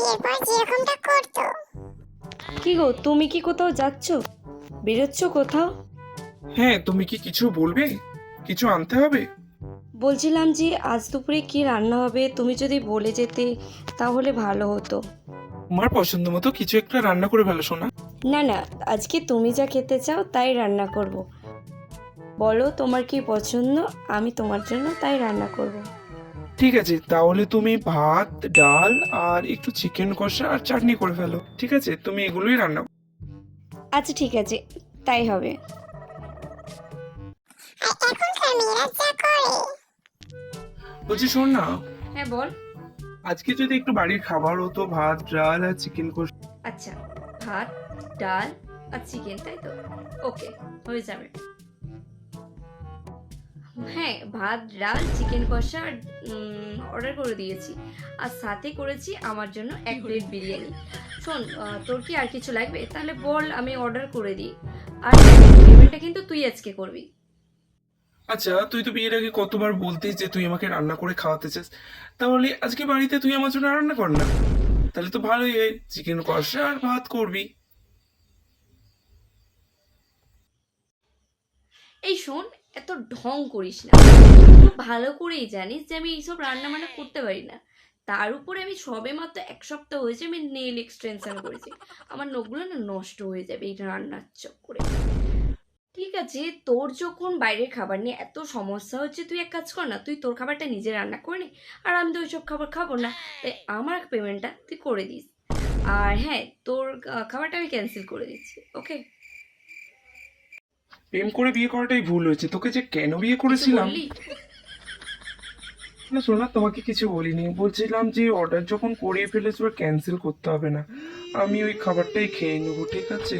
বিয়ের পর যেরকমটা করতো। কি গো, তুমি কি কোথাও যাচ্ছ? বেরোচ্ছ কোথাও? হ্যাঁ, তুমি কি কিছু বলবে? কিছু আনতে হবে? বলছিলাম যে আজ দুপুরে কি রান্না হবে, তুমি যদি বলে যেতে তাহলে ভালো হতো। তোমার পছন্দ মতো কিছু একটা রান্না করে ফেলো সোনা। না না, আজকে তুমি যা খেতে চাও তাই রান্না করব। বলো তোমার কি পছন্দ, আমি তোমার জন্য তাই রান্না করব। ঠিক আছে, তাহলে তুমি ভাত, ডাল আর একটু চিকেন কষা আর চাটনি করে ফেলো। ঠিক আছে, তুমি এগুলোই রান্না করো। আচ্ছা ঠিক আছে, তাই হবে। আর এখনকার মেয়েরা যা করে। বলছি শোন না, হ্যাঁ বল। আজকে যদি একটু বাড়ির খাবার হতো, ভাত, ডাল আর চিকেন কষা। আচ্ছা, ভাত, ডাল আর চিকেন, তাই তো? ওকে, হয়ে যাবে। হ্যাঁ, ভাত, ডাল, চিকেন কষা অর্ডার করে দিয়েছি। আর সাথে করেছি আমার জন্য 1 প্লেট বিরিয়ানি। শোন, তোর কি আর কিছু লাগবে? তাহলে বল, আমি অর্ডার করে দিই। আর পেমেন্টটা কিন্তু তুই আজকে করবি। আচ্ছা, তুই তো বিয়ের আগে কতবার বলতিস যে তুই আমাকে রান্না করে খাওয়াতে চাস, তাহলে আজকে বাড়িতে তুই আমার জন্য রান্না কর না। তাহলে তো ভালোই হয়, চিকেন কষা আর ভাত করবি। এই শোন, এত ঢং করিস না। তুই ভালো করেই জানিস যে আমি এইসব রান্না বান্না করতে পারি না। তার উপরে আমি সবে মাত্র 1 সপ্তাহ হয়েছে আমি নেল এক্সটেনশন করেছি। আমার নখগুলো না নষ্ট হয়ে যাবে এই রান্নার চক্করে। ঠিক আছে, তোর যখন বাইরের খাবার নিয়ে এত সমস্যা হচ্ছে, তুই এক কাজ কর না, তুই তোর খাবারটা নিজে রান্না করে নে। আর আমি তো ওইসব খাবার খাবো না, তাই আমার পেমেন্টটা তুই করে দিস। আর হ্যাঁ, তোর খাবারটা আমি ক্যান্সেল করে দিচ্ছি, ওকে? প্রেম করে বিয়ে করাটাই ভুল হয়েছে, তোকে যে কেন বিয়ে কিছু করেছিলাম। বললি? না শোনা, তোমাকে কিছু বলিনি, বলছিলাম যে অর্ডার যখন করিয়ে ফেলেছো আর ক্যান্সেল করতে হবে না, আমি ওই খাবারটাই খেয়ে নেবো, ঠিক আছে?